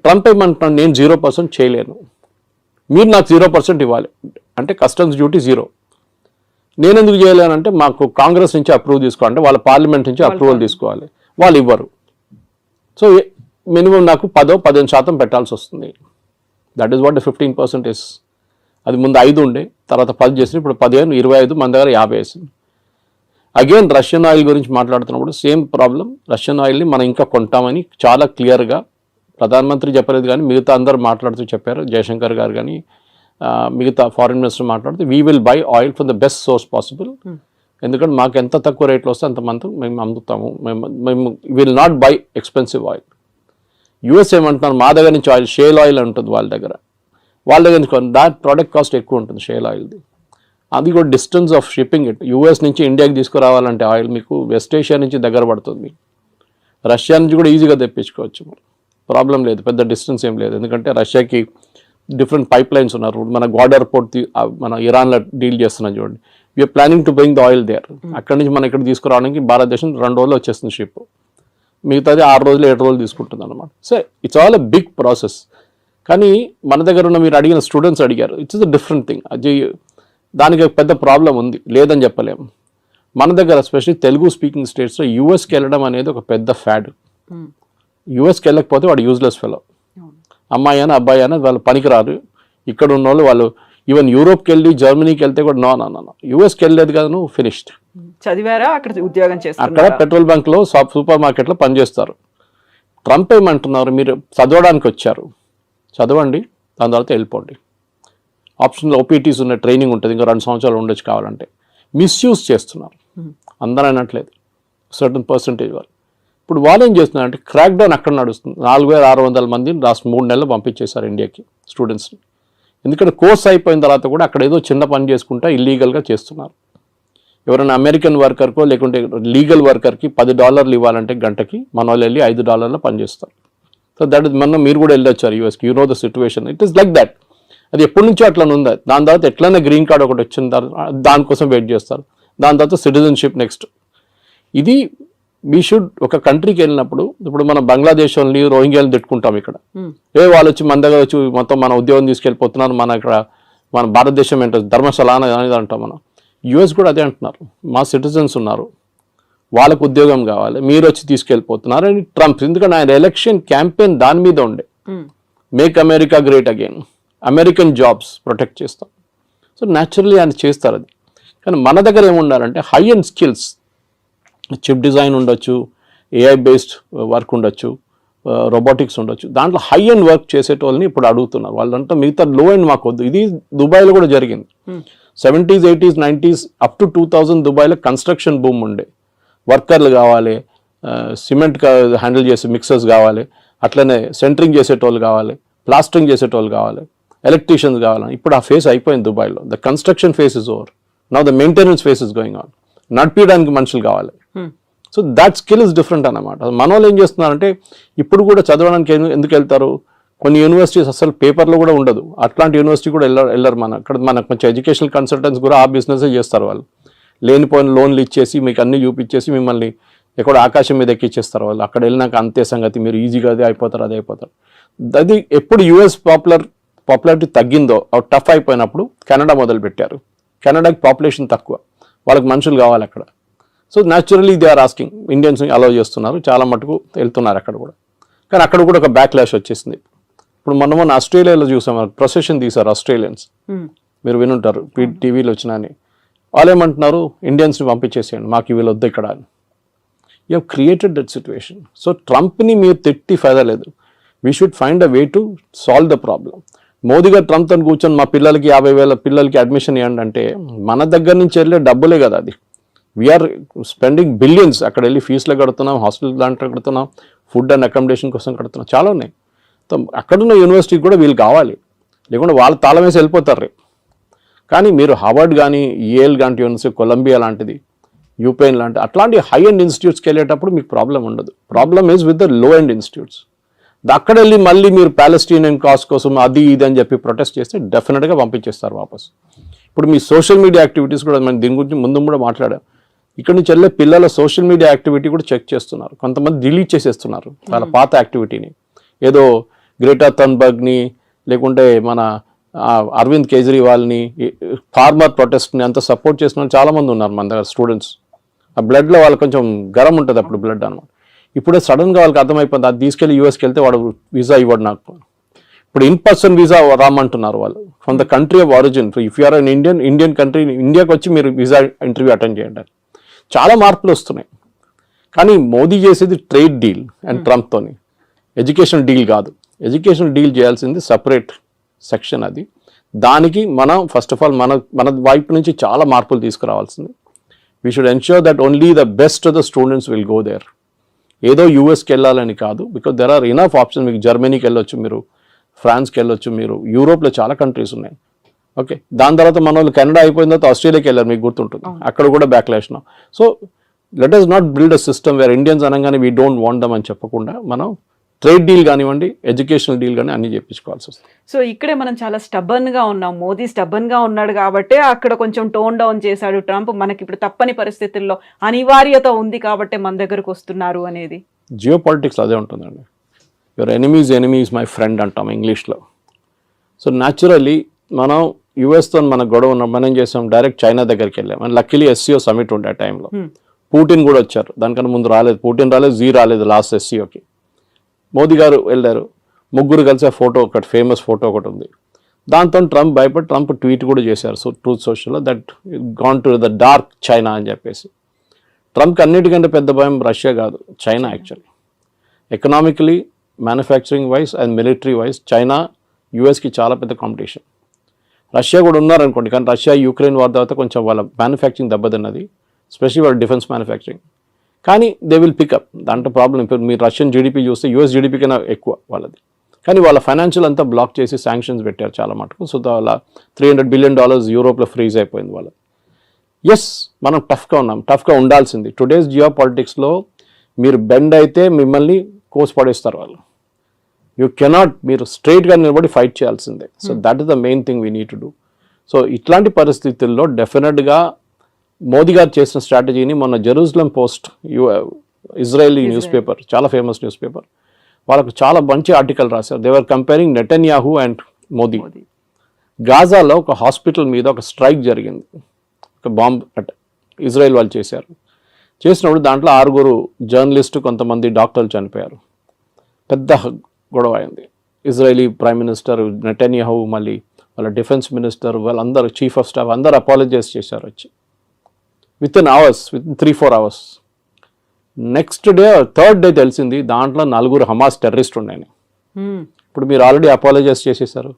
ట్రంప్ ఏమంటున్నాడు, నేను 0% చేయలేను, మీరు నాకు 0% ఇవ్వాలి అంటే కస్టమ్స్ డ్యూటీ 0. నేను ఎందుకు చేయలేనంటే మాకు కాంగ్రెస్ నుంచి అప్రూవ్ తీసుకోవాలంటే వాళ్ళ పార్లమెంట్ నుంచి అప్రూవల్ తీసుకోవాలి, వాళ్ళు ఇవ్వరు. సో మినిమం నాకు 10-15% పెట్టాల్సి వస్తుంది. That is what 15% is. అది ముందు 5 ఉండే, తర్వాత 10 చేసి ఇప్పుడు 15, 25, మన దగ్గర 50 వేసింది. అగైన్ రష్యన్ ఆయిల్ గురించి మాట్లాడుతున్నప్పుడు సేమ్ ప్రాబ్లం. రష్యన్ ఆయిల్ని మనం ఇంకా కొంటామని చాలా క్లియర్గా ప్రధానమంత్రి చెప్పలేదు, కానీ మిగతా అందరూ మాట్లాడుతూ చెప్పారు. జయశంకర్ గారు కానీ మిగతా ఫారిన్ మినిస్టర్ మాట్లాడుతూ we will buy oil from the best source possible. ఎందుకంటే మాకు ఎంత తక్కువ రేట్లో వస్తే అంతమంది మేము అమ్ముతాము. మేము will not by expensive oil. US ఏమంటున్నారు, మా దగ్గర నుంచి ఆయిల్, షేల్ ఆయిల్ ఉంటుంది వాళ్ళ దగ్గర నుంచి దాట్ ప్రోడక్ట్ కాస్ట్ ఎక్కువ ఉంటుంది షేల్ ఆయిల్ది. అది కూడా distance of shipping it. US నుంచి ఇండియాకి తీసుకురావాలంటే ఆయిల్ మీకు వెస్ట్ ఏషియా నుంచి దగ్గర పడుతుంది. రష్యా నుంచి కూడా ఈజీగా తెప్పించుకోవచ్చు, ప్రాబ్లం లేదు, పెద్ద డిస్టెన్స్ ఏం లేదు. ఎందుకంటే రష్యాకి డిఫరెంట్ పైప్ లైన్స్ ఉన్నారు. మన గ్వాడర్ పోర్ట్ మన ఇరాన్లో డీల్ చేస్తున్నాం చూడండి. We're planning to bring the oil there. అక్కడి నుంచి మనం ఇక్కడ తీసుకురావడానికి భారతదేశం 2 రోజులు వచ్చేస్తుంది షిప్, మిగతాది 6 రోజులు 7 రోజులు తీసుకుంటుంది అనమాట. So it's all a big process. కానీ మన దగ్గర ఉన్న మీరు అడిగిన స్టూడెంట్స్ అడిగారు, ఇట్స్ అ డిఫరెంట్ థింగ్. అది దానికి ఒక పెద్ద ప్రాబ్లం ఉంది, లేదని చెప్పలేము. మన దగ్గర ఎస్పెషల్లీ తెలుగు స్పీకింగ్ స్టేట్స్లో యూఎస్కి వెళ్ళడం అనేది ఒక పెద్ద ఫ్యాడ్. యూఎస్కి వెళ్ళకపోతే వాడు యూజ్లెస్ ఫెలో. అమ్మాయి అని అబ్బాయి అని వాళ్ళు పనికిరారు. ఇక్కడ ఉన్న వాళ్ళు ఈవెన్ యూరోప్కి వెళ్ళి జర్మనీకి వెళ్తే కూడా నో యూఎస్కి వెళ్ళలేదు కదా నువ్వు ఫినిష్డ్. చదివారా, అక్కడ ఉద్యోగం చేస్తారు, అక్కడ పెట్రోల్ బంక్లో సూపర్ మార్కెట్లో పనిచేస్తారు. ట్రంప్ ఏమంటున్నారు, మీరు చదవడానికి వచ్చారు, చదవండి, దాని తర్వాత వెళ్ళిపోండి. ఆప్షన్లో ఓపీటీస్ ఉన్న ట్రైనింగ్ ఉంటుంది, ఇంకా 2 సంవత్సరాలు ఉండొచ్చు కావాలంటే. మిస్యూజ్ చేస్తున్నారు, అందరూ అనట్లేదు, సర్టన్ పర్సంటేజ్ వాళ్ళు. ఇప్పుడు వాళ్ళు ఏం చేస్తున్నారంటే క్రాక్ డౌన్ అక్కడ నడుస్తుంది. 4600 మందిని లాస్ట్ 3 నెలలు పంపించేశారు ఇండియాకి స్టూడెంట్స్ని. ఎందుకంటే కోర్స్ అయిపోయిన తర్వాత కూడా అక్కడ ఏదో చిన్న పని చేసుకుంటా ఇల్లీగల్గా చేస్తున్నారు. ఎవరైనా అమెరికన్ వర్కర్కో లేకుంటే లీగల్ వర్కర్కి $10 ఇవ్వాలంటే గంటకి, మన వాళ్ళు వెళ్ళి $5 పనిచేస్తారు. సో దట్ ఇస్ మొన్న మీరు కూడా వెళ్ళొచ్చారు యూఎస్కి, you know the situation. It is like that. అది ఎప్పటి నుంచో అట్లా ఉంది. దాని తర్వాత ఎట్లయినా గ్రీన్ కార్డ్ ఒకటి వచ్చిన తర్వాత దానికోసం వెయిట్ చేస్తారు. దాని తర్వాత సిటిజన్షిప్ నెక్స్ట్. ఇది వీ షుడ్ ఒక కంట్రీకి వెళ్ళినప్పుడు, ఇప్పుడు మనం బంగ్లాదేశ్ వాళ్ళని రోహింగ్యాలను తిట్టుకుంటాం ఇక్కడ, వాళ్ళు వచ్చి మన దగ్గర వచ్చి మొత్తం మన ఉద్యోగం తీసుకెళ్ళిపోతున్నారు, మన ఇక్కడ మన భారతదేశం ఏంటో ధర్మశాల అనేది అంటాం మనం. యూఎస్ కూడా అదే అంటున్నారు, మా సిటిజన్స్ ఉన్నారు, వాళ్ళకు ఉద్యోగం కావాలి, మీరు వచ్చి తీసుకెళ్ళిపోతున్నారు అని ట్రంప్. ఎందుకంటే ఆయన ఎలక్షన్ క్యాంపెయిన్ దాని మీద ఉండే, make America great again, American jobs protect చేస్తాం. సో న్యాచురల్లీ ఆయన చేస్తారు అది. కానీ మన దగ్గర ఏముండాలంటే high and skills, chip design ఉండొచ్చు, ఏఐ బేస్డ్ వర్క్ ఉండొచ్చు, రోబోటిక్స్ ఉండొచ్చు, దాంట్లో హై అండ్ వర్క్ చేసేటోళ్ళని ఇప్పుడు అడుగుతున్నారు. వాళ్ళంతా మిగతా లో అండ్ మాకు వద్దు. ఇది దుబాయ్లో కూడా జరిగింది. 70s, 80s, 90s up to 2000 దుబాయ్లో కన్స్ట్రక్షన్ బూమ్ ఉండే. వర్కర్లు కావాలి, సిమెంట్ హ్యాండిల్ చేసే మిక్సర్స్ కావాలి, అట్లనే సెంటరింగ్ చేసేటోళ్ళు కావాలి, ప్లాస్టరింగ్ చేసేటోళ్ళు కావాలి, ఎలక్ట్రీషియన్స్ కావాలి. ఇప్పుడు ఆ ఫేస్ అయిపోయింది దుబాయ్లో. The construction face is over, now the maintenance face is going on. నడిపించడానికి మనుషులు కావాలి. So that skill is different అన్నమాట. మన వాళ్ళు ఏం చేస్తున్నారంటే ఇప్పుడు కూడా చదవడానికి ఎందుకు వెళ్తారు, కొన్ని యూనివర్సిటీస్ అసలు పేపర్లో కూడా ఉండదు, అట్లాంటి యూనివర్సిటీ కూడా వెళ్ళరు. ఇక్కడ మనకు కొంచెం ఎడ్యుకేషనల్ కన్సల్టెంట్స్ కూడా ఆ బిజినెస్ చేస్తారు. వాళ్ళు లేనిపోయిన లోన్లు ఇచ్చేసి మీకు అన్ని చూపించేసి మిమ్మల్ని ఎక్కడ ఆకాశం మీద ఎక్కిచ్చేస్తారు. వాళ్ళు అక్కడ వెళ్ళినాక అంతే సంగతి, మీరు ఈజీగా అదే అయిపోతారు. అది ఎప్పుడు యూఎస్ పాపులారిటీ తగ్గిందో, టఫ్ అయిపోయినప్పుడు కెనడా మొదలు పెట్టారు. కెనడాకి పాపులేషన్ తక్కువ, వాళ్ళకి మనుషులు కావాలి అక్కడ. So naturally they are asking, Indians allow చేస్తున్నారు, చాలా మటుకు వెళ్తున్నారు అక్కడ కూడా. కానీ అక్కడ కూడా ఒక బ్యాక్లాష్ వచ్చేసింది. ఇప్పుడు మొన్న ఆస్ట్రేలియాలో చూసాం, ప్రొసెషన్ తీశారు ఆస్ట్రేలియన్స్, మీరు వినుంటారు టీవీలో వచ్చినా అని. వాళ్ళు ఏమంటున్నారు, ఇండియన్స్ని పంపించేసేయండి, మాకు వీళ్ళు వద్దు ఇక్కడ అని. You have created that situation. So ట్రంప్ని మీరు తిట్టి ఫైదా లేదు. We should find a way to solve the problem. Modi గారు ట్రంప్తో కూర్చొని మా పిల్లలకి 50,000 పిల్లలకి అడ్మిషన్ ఇవ్వండి అంటే మన దగ్గర నుంచి వెళ్ళే డబ్బులే కదా అది. We're spending billions. అక్కడ వెళ్ళి ఫీజులు కడుతున్నాం, హాస్టల్ దాంట్లో కడుతున్నాం, ఫుడ్ అండ్ అకామిడేషన్ కోసం కడుతున్నాం, చాలా ఉన్నాయి. అక్కడున్న యూనివర్సిటీకి కూడా వీళ్ళు కావాలి, లేకుంటే వాళ్ళు తాళం వేసి వెళ్ళిపోతారు రేపు. కానీ మీరు హార్వర్డ్ కానీ, ఏఎల్ లాంటి యూనివర్సిటీ, కొలంబియా లాంటిది, యూపెన్ లాంటి అట్లాంటి హై అండ్ ఇన్స్టిట్యూట్స్కి వెళ్ళేటప్పుడు మీకు ప్రాబ్లం ఉండదు. Problem is with the low and institutes. అక్కడ వెళ్ళి మళ్ళీ మీరు ప్యాలెస్టీనియన్ కాజ్ కోసం అది ఇది అని చెప్పి ప్రొటెస్ట్ చేస్తే డెఫినెట్గా పంపించేస్తారు వాపస్. ఇప్పుడు మీ సోషల్ మీడియా యాక్టివిటీస్ కూడా మనం దీని గురించి ముందు కూడా మాట్లాడాం. ఇక్కడ నుంచి వెళ్ళే పిల్లల సోషల్ మీడియా యాక్టివిటీ కూడా చెక్ చేస్తున్నారు. కొంతమంది డిలీట్ చేసేస్తున్నారు వాళ్ళ పాత యాక్టివిటీని. ఏదో గ్రేటా థన్బర్గ్ని లేకుంటే మన అరవింద్ కేజ్రీవాల్ని, ఫార్మర్ ప్రొటెస్ట్ని అంత సపోర్ట్ చేసిన వాళ్ళు చాలామంది ఉన్నారు మన దగ్గర స్టూడెంట్స్. ఆ బ్లడ్లో వాళ్ళు కొంచెం గరం ఉంటుంది అప్పుడు బ్లడ్ అనమాట. ఇప్పుడే సడన్గా వాళ్ళకి అర్థమైపోయింది, అది తీసుకెళ్ళి యూఎస్కి వెళ్తే వాడు వీసా ఇవ్వడు నాకు. ఇప్పుడు ఇన్ పర్సన్ వీసా రామంటున్నారు వాళ్ళు from the country of origin. If you're an Indian country, ఇండియాకి వచ్చి మీరు వీసా ఇంటర్వ్యూ అటెండ్ చేయండి. చాలా మార్పులు వస్తున్నాయి. కానీ మోదీ చేసేది ట్రేడ్ డీల్ అండ్ ట్రంప్తోని, ఎడ్యుకేషన్ డీల్ కాదు. ఎడ్యుకేషన్ డీల్ చేయాల్సింది సపరేట్ సెక్షన్ అది. దానికి మనం ఫస్ట్ ఆఫ్ ఆల్ మన వైపు నుంచి చాలా మార్పులు తీసుకురావాల్సింది. We should ensure that only the best of the students will go there. ఏదో యూఎస్కి వెళ్ళాలని కాదు, because there are enough options. మీకు జర్మనీకి వెళ్ళొచ్చు, మీరు ఫ్రాన్స్కి వెళ్ళొచ్చు, మీరు యూరోప్లో చాలా కంట్రీస్ ఉన్నాయి. ఓకే, దాని తర్వాత మన వాళ్ళు కెనడా అయిపోయిన తర్వాత ఆస్ట్రేలియాకి వెళ్ళారు, మీకు గుర్తుంటుంది, అక్కడ కూడా backlash. So let us not build a system wear Indians అనగానే వీ డోంట్ వాంట్ దమ్ అని చెప్పకుండా మనం ట్రేడ్ డీల్ కానివ్వండి, ఎడ్యుకేషనల్ డీల్ కానీ అన్ని చేయించుకోవాల్సి వస్తుంది. సో ఇక్కడే మనం చాలా స్టబర్న్ గా ఉన్నాం. మోదీ స్టబర్న్ గా ఉన్నాడు కాబట్టి అక్కడ కొంచెం టోన్ డౌన్ చేశాడు ట్రంప్. మనకి ఇప్పుడు తప్పని పరిస్థితుల్లో అనివార్యత ఉంది కాబట్టి మన దగ్గరకు వస్తున్నారు అనేది. జియో పాలిటిక్స్ అదే ఉంటుందండి. యువర్ ఎనిమీస్ మై ఫ్రెండ్ అంటాం ఇంగ్లీష్లో. సో న్యాచురల్లీ మనం యుఎస్తో మన గొడవ ఉన్న మనం ఏం చేసాం, డైరెక్ట్ చైనా దగ్గరికి వెళ్ళాం. అండ్ లక్కీలీ SCO సమిట్ ఉండే ఆ టైంలో పుటిన్ కూడా వచ్చారు. దానికన్నా ముందు రాలేదు, పుటిన్ రాలేదు, జీ రాలేదు లాస్ట్ SCOకి. మోదీ గారు వెళ్ళారు, ముగ్గురు కలిసి ఆ ఫోటో ఒకటి ఫేమస్ ఫోటో ఒకటి ఉంది. దాంతో ట్రంప్ భయపడి ట్రంప్ ట్వీట్ కూడా చేశారు ట్రూత్ సోషల్లో, that gone to the dark China అని చెప్పేసి. ట్రంప్కి అన్నిటికంటే పెద్ద భయం రష్యా కాదు, China. Actually economically, manufacturing wise and military wise China యూఎస్కి చాలా పెద్ద కాంపిటీషన్. రష్యా కూడా ఉన్నారనుకోండి, కానీ రష్యా యుక్రెయిన్ వార్ తర్వాత కొంచెం వాళ్ళ మ్యానుఫ్యాక్చరింగ్ దెబ్బతిన్నది, స్పెషల్లీ వాళ్ళ డిఫెన్స్ మ్యానుఫ్యాక్చరింగ్. కానీ దే విల్ పికప్, దాంట్లో ప్రాబ్లం. ఇప్పుడు మీరు రష్యన్ జీడిపి చూస్తే యూఎస్ జీడిపి కన్నా ఎక్కువ వాళ్ళది. కానీ వాళ్ళ ఫైనాన్షియల్ అంతా బ్లాక్ చేసి శాంక్షన్స్ పెట్టారు చాలా మటుకు. సో వాళ్ళ $300 బిలియన్ యూరోప్లో ఫ్రీజ్ అయిపోయింది వాళ్ళది. ఎస్, మనం టఫ్గా ఉన్నాం, టఫ్గా ఉండాల్సింది. టుడేస్ జియో పాలిటిక్స్లో మీరు బెండ్ అయితే మిమ్మల్ని కోసి పడేస్తారు వాళ్ళు. యూ కెనాట్, మీరు స్ట్రైట్గా నిలబడి ఫైట్ చేయాల్సిందే. So that is the main thing we need to do. So ఇట్లాంటి పరిస్థితుల్లో డెఫినెట్గా మోదీ గారు చేసిన స్ట్రాటజీని మొన్న Jerusalem post, Israeli news paper, చాలా ఫేమస్ న్యూస్ పేపర్, వాళ్ళకు చాలా మంచి ఆర్టికల్ రాశారు. They are comparing Netanyahu and Modi. గాజాలో ఒక హాస్పిటల్ మీద ఒక స్ట్రైక్ జరిగింది, ఒక బాంబ్ అటాక్ ఇజ్రాయెల్ వాళ్ళు చేశారు. చేసినప్పుడు దాంట్లో 6 జర్నలిస్టు, కొంతమంది డాక్టర్లు చనిపోయారు. పెద్ద గొడవ అయింది. ఇజ్రాయలీ ప్రైమ్ మినిస్టర్ నెటన్యాహు, మళ్ళీ వాళ్ళ డిఫెన్స్ మినిస్టర్, వాళ్ళందరూ చీఫ్ ఆఫ్ స్టాఫ్ అందరూ అపాలజైజ్ చేశారు వచ్చి. Within 3-4 hours. Next day, third day తెలిసింది దాంట్లో 4 హమాస్ టెర్రరిస్ట్ ఉన్నాయని. ఇప్పుడు మీరు ఆల్రెడీ అపాలజైజ్ చేసేసారు,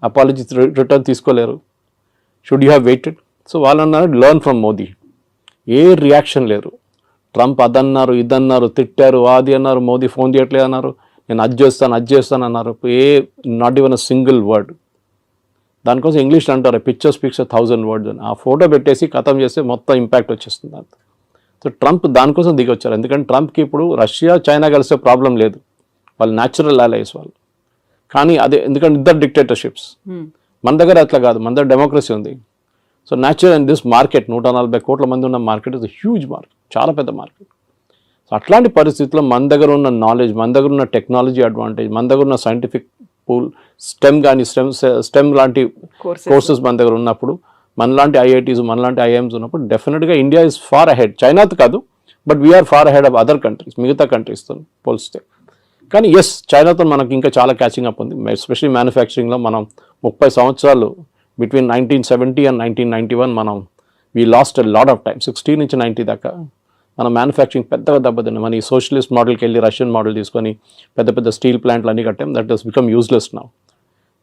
అపాలజీ రిటర్న్ తీసుకోలేరు. Should you have weighted? So వాళ్ళు అన్నారు learn from Modi. A reaction లేరు. ట్రంప్ అదన్నారు, ఇదన్నారు, తిట్టారు, అది అన్నారు, మోదీ ఫోన్ చేయట్లేదు అన్నారు, నేను అది చేస్తాను అన్నారు. Not even a single word. దానికోసం ఇంగ్లీష్లో అంటారు పిక్చర్ స్పీక్స్ 1,000 words అని. ఆ ఫోటో పెట్టేసి ఖతం చేస్తే మొత్తం ఇంపాక్ట్ వచ్చేస్తుంది అంత. సో ట్రంప్ దానికోసం దిగి వచ్చారు. ఎందుకంటే ట్రంప్కి ఇప్పుడు రష్యా చైనా కలిసే ప్రాబ్లం లేదు, వాళ్ళు న్యాచురల్ అలైస్ వాళ్ళు. కానీ అదే ఎందుకంటే ఇద్దరు డిక్టేటర్షిప్స్. మన దగ్గర అట్లా కాదు, మన దగ్గర డెమోక్రసీ ఉంది. So natural and this market 140 కోట్ల మంది ఉన్న మార్కెట్ ఇస్ హ్యూజ్ మార్కెట్, చాలా పెద్ద మార్కెట్. సో అట్లాంటి పరిస్థితుల్లో మన దగ్గర ఉన్న నాలెడ్జ్, మన దగ్గర ఉన్న టెక్నాలజీ అడ్వాంటేజ్, మన దగ్గర ఉన్న సైంటిఫిక్ పూల్, స్టెమ్ కానీ స్టెమ్ లాంటి కోర్సెస్ మన దగ్గర ఉన్నప్పుడు, మనలాంటి IITs, మనలాంటి IIMs ఉన్నప్పుడు డెఫినెట్గా ఇండియా ఇస్ ఫార్ అహెడ్. చైనాతో కాదు, but we're far ahead of other countries, మిగతా కంట్రీస్తో పోలిస్తే. కానీ ఎస్, చైనాతో మనకి ఇంకా చాలా క్యాచింగ్ అప్ ఉంది. ఎస్పెషల్లీ మ్యానుఫ్యాక్చరింగ్లో మనం 30 సంవత్సరాలు బిట్వీన్ 1970 and 1991 మనం we lost a lot of time. 60 నుంచి 90 దాకా మన మ్యానుఫ్యాక్చరింగ్ పెద్దగా దెబ్బతిన్నాం. మన ఈ సోషలిస్ట్ మోడల్కి వెళ్ళి రష్యన్ మోడల్ తీసుకొని పెద్ద పెద్ద స్టీల్ ప్లాంట్లు అన్నీ కట్టాం. That has become useless now.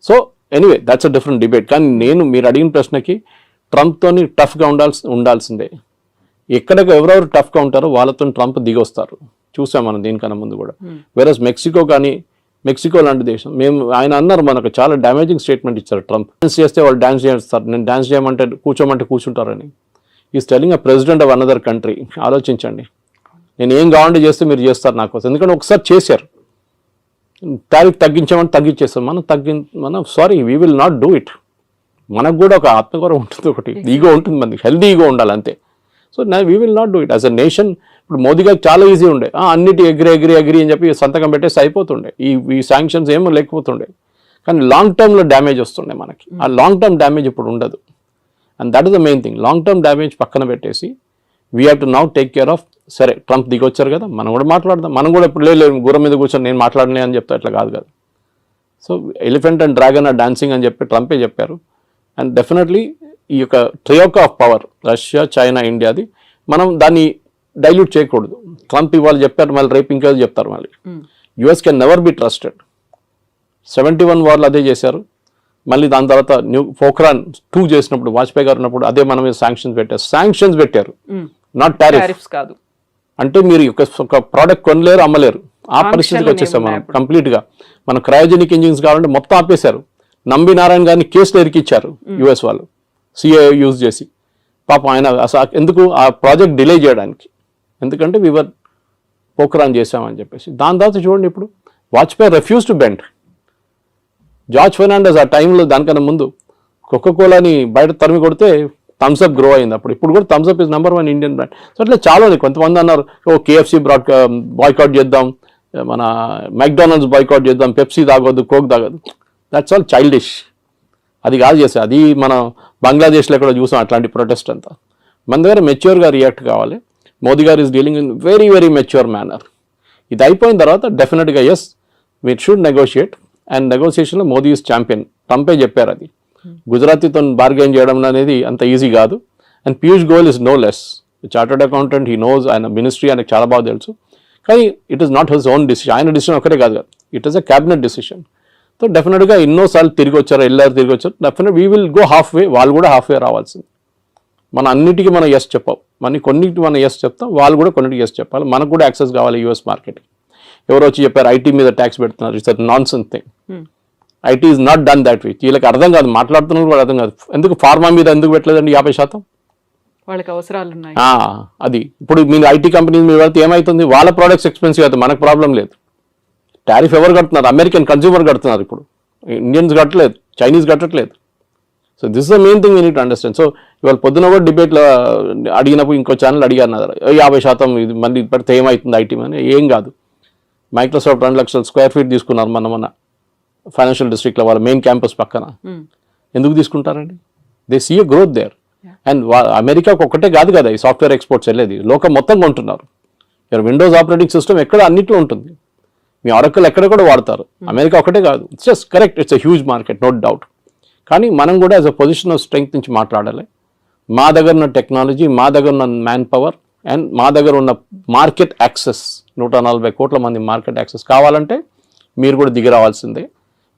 So anyway that's a different debate. కానీ మీరు అడిగిన ప్రశ్నకి ట్రంప్తోని టఫ్గా ఉండాల్సిందే. ఎక్కడికి ఎవరెవరు టఫ్గా ఉంటారో వాళ్ళతో ట్రంప్ దిగొస్తారు. చూసాం మనం దీనికన్నా ముందు కూడా. వేరస్ మెక్సికో కానీ, మెక్సికో లాంటి దేశం, ఆయన అన్నారు మనకు చాలా డ్యామేజింగ్ స్టేట్మెంట్ ఇచ్చారు ట్రంప్. డాన్స్ చేస్తే వాళ్ళు డాన్స్ చేస్తారు, నేను డాన్స్ చేయమంటే కూర్చోమంటే కూర్చుంటారని. Is telling a president of another country. ఆలోచించండి, నేను ఏం కావాలంటే చేస్తే మీరు చేస్తారు నా కోసం. ఎందుకంటే ఒకసారి చేశారు, టారిఫ్ తగ్గించామని తగ్గించేస్తాం. మనం sorry, we will not do it. మనకు కూడా ఒక ఆత్మగౌరవం ఉంటుంది, ఒకటి ఈగో ఉంటుంది, మనకి హెల్దీ ఈగో ఉండాలి అంతే. So we will not do it as a nation. ఇప్పుడు మోదీ గారికి చాలా ఈజీ ఉండే, అన్నిటి అగ్రి అని చెప్పి సంతకం పెట్టేసి అయిపోతుండే, ఈ శాంక్షన్స్ ఏమో లేకపోతుండే. కానీ లాంగ్ టర్మ్లో డ్యామేజ్ వస్తుండే మనకి. ఆ లాంగ్ టర్మ్ డ్యామేజ్ ఇప్పుడు ఉండదు. And that is the main thing. Long term damage పక్కన పెట్టేసి we have to now take care of. సరే, ట్రంప్ దిగొచ్చారు కదా, మనం కూడా మాట్లాడదాం. మనం కూడా ఇప్పుడు లేదు గుర్రం మీద కూర్చొని నేను మాట్లాడలే అని చెప్తా, ఇట్లా కాదు కదా. So elephant and dragon are dancing అని చెప్పి ట్రంపే చెప్పారు. అండ్ డెఫినెట్లీ ఈ యొక్క troika of power Russia, China, ఇండియాది, మనం దాన్ని డైల్యూట్ చేయకూడదు. ట్రంప్ ఇవాళ చెప్పారు, మళ్ళీ రేపు ఇంకా చెప్తారు. మళ్ళీ US can never be trusted. 71 వార్లు అదే చేశారు. మళ్ళీ దాని తర్వాత పోఖ్రాన్ 2 చేసినప్పుడు, వాజ్పేయి గారు ఉన్నప్పుడు అదే మన మీద శాంక్షన్స్ పెట్టారు, నాట్ టారిఫ్స్ కాదు. అంటే మీరు ఒక ప్రోడక్ట్ కొనలేరు, అమ్మలేరు, ఆ పరిస్థితికి వచ్చేసాం మనం కంప్లీట్గా. మన క్రయోజెనిక్ ఇంజిన్స్ కావాలంటే మొత్తం ఆపేశారు. నంబి నారాయణ గారిని కేసులో ఇరికిచ్చారు యుఎస్ వాళ్ళు సిఏ యూజ్ చేసి. పాపం ఆయన అసలు ఎందుకు ఆ ప్రాజెక్ట్ డిలే చేయడానికి, ఎందుకంటే వివర్ పోఖ్రాన్ చేసామని చెప్పేసి. దాని తర్వాత చూడండి ఇప్పుడు Vajpayee refuse to bend. George Fernandes ఆ టైంలో దానికన్నా ముందు కోకోకోలాని బయట తరిమి కొడితే థమ్స్అప్ గ్రో అయింది అప్పుడు. ఇప్పుడు కూడా Thums Up is #1 Indian brand. So అట్లా చాలా ఉంది. కొంతమంది అన్నారు కేఎఫ్సి బాయ్కాట్ చేద్దాం, మన మెక్డానల్డ్స్ బాయ్కాట్ చేద్దాం, పెప్సీ తాగొద్దు, కోక్ తాగొద్దు. That's all childish. అది కాదు చేస్తే, అది మనం బంగ్లాదేశ్లో కూడా చూసాం అట్లాంటి ప్రొటెస్ట్ అంతా. మన దగ్గర మెచ్యూర్గా రియాక్ట్ కావాలి. Modi garu is dealing in very very mature manner. ఇది అయిపోయిన తర్వాత డెఫినెట్గా as we should negotiate. And నెగోషియేషన్లో మోదీ ఈస్ ఛాంపియన్. ట్రంపే చెప్పారు అది. గుజరాతీతో బార్గెన్ చేయడం అనేది అంత ఈజీ కాదు. And Piyush Goyal is no less chartered accountant. He knows, ఆయన మినిస్ట్రీ ఆయనకు చాలా బాగా తెలుసు. కానీ it is not his own decision. ఆయన డిసిషన్ ఒకటే కాదు కదా, it is a cabinet decision. So డెఫినెట్గా ఎన్నోసార్లు తిరిగి వచ్చారు, తిరిగి వచ్చారు. Definite we will go half వే. వాళ్ళు కూడా హాఫ్ వే రావాల్సింది. మన అన్నిటికీ మనం ఎస్ చెప్పాం, కొన్నిటికి మనం ఎస్ చెప్తాం, వాళ్ళు కూడా కొన్నిటికి ఎస్ చెప్పాలి. మనకు కూడా యాక్సెస్ కావాలి యూఎస్ మార్కెట్. ఎవరు వచ్చి చెప్పారు ఐటీ మీద ట్యాక్స్ పెడుతున్నారు, it's non sense thing. IT is not done that way. వీళ్ళకి అర్థం కాదు, మాట్లాడుతున్నారు కూడా అర్థం కాదు. ఎందుకు ఫార్మా మీద ఎందుకు పెట్టలేదండి 50%? వాళ్ళకి అవసరాలు ఉన్నాయి. అది ఇప్పుడు మీరు ఐటీ కంపెనీ మీద పెడితే ఏమవుతుంది, వాళ్ళ ప్రోడక్ట్స్ ఎక్స్పెన్సివ్ అవుతుంది, మనకు ప్రాబ్లం లేదు. టారిఫ్ ఎవరు కడుతున్నారు? అమెరికన్ కన్స్యూమర్ కడుతున్నారు. ఇప్పుడు ఇండియన్స్ కట్టలేదు, చైనీస్ కట్టట్లేదు. So this the main thing you need understand. So ఇవాళ పొద్దున కూడా డిబేట్లో అడిగినప్పుడు ఇంకో ఛానల్ అడిగారు 50% ఇది మళ్ళీ పెడితే ఏమవుతుంది ఐటీ అని. ఏం కాదు. మైక్రోసాఫ్ట్ 2 లక్షల స్క్వేర్ ఫీట్ తీసుకున్నారు మన ఫైనాన్షియల్ డిస్ట్రిక్ట్లో, వాళ్ళ మెయిన్ క్యాంపస్ పక్కన. ఎందుకు తీసుకుంటారండి? They see a growth there. And అమెరికాకు ఒక్కటే కాదు కదా ఈ సాఫ్ట్వేర్ ఎక్స్పోర్ట్స్ వెళ్ళేది, లోకం మొత్తం కొంటున్నారు. విండోస్ ఆపరేటింగ్ సిస్టమ్ ఎక్కడ అన్నిట్లో ఉంటుంది, మీ ఆరకల్ ఎక్కడ కూడా వాడతారు. అమెరికా ఒకటే కాదు. It's just correct, it's a huge market, no doubt. కానీ మనం కూడా as a position of strength నుంచి మాట్లాడాలి. మా దగ్గర ఉన్న టెక్నాలజీ, మా దగ్గర ఉన్న మ్యాన్ పవర్ అండ్ మా దగ్గర ఉన్న మార్కెట్ యాక్సెస్, 140 కోట్ల మంది మార్కెట్ యాక్సెస్ కావాలంటే మీరు కూడా దిగి రావాల్సిందే.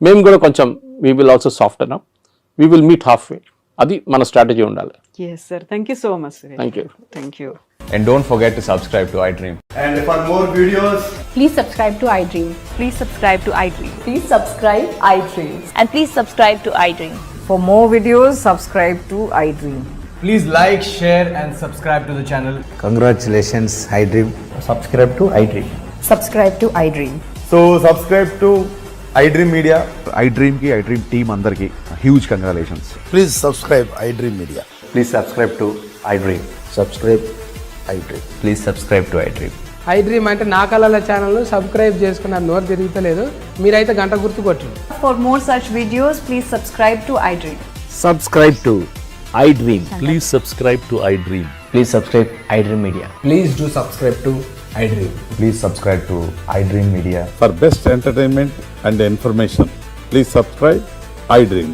మేము కూడా కొంచెం we will also soften up, we will meet half way. అది మన స్ట్రాటజీ ఉండాలి. Yes, sir. Thank you so much, sir. Thank you. Thank you. And don't forget to subscribe to iDream. And for more videos, Please subscribe to iDream. Please subscribe to iDream. Please subscribe iDream. And please subscribe to iDream. For more videos, subscribe to iDream. please like, share, and subscribe to the channel. Congratulations, iDream. Subscribe to iDream. Subscribe to iDream. So subscribe to iDream Media. iDream team andarki huge congratulations. Please subscribe iDream Media. Please subscribe to iDream. Subscribe iDream. Please subscribe to iDream. iDream అంటే నా కళల channel subscribe చేసుకున్న నోరు తిరుగుతలేదు, మీరైతే గంట గుర్తు కొట్టండి. For more such videos, please subscribe to iDream. Subscribe to iDream. Please subscribe to iDream. Please subscribe iDream Media. Please do subscribe to iDream. Please subscribe to iDream Media. For best entertainment and information, please subscribe iDream.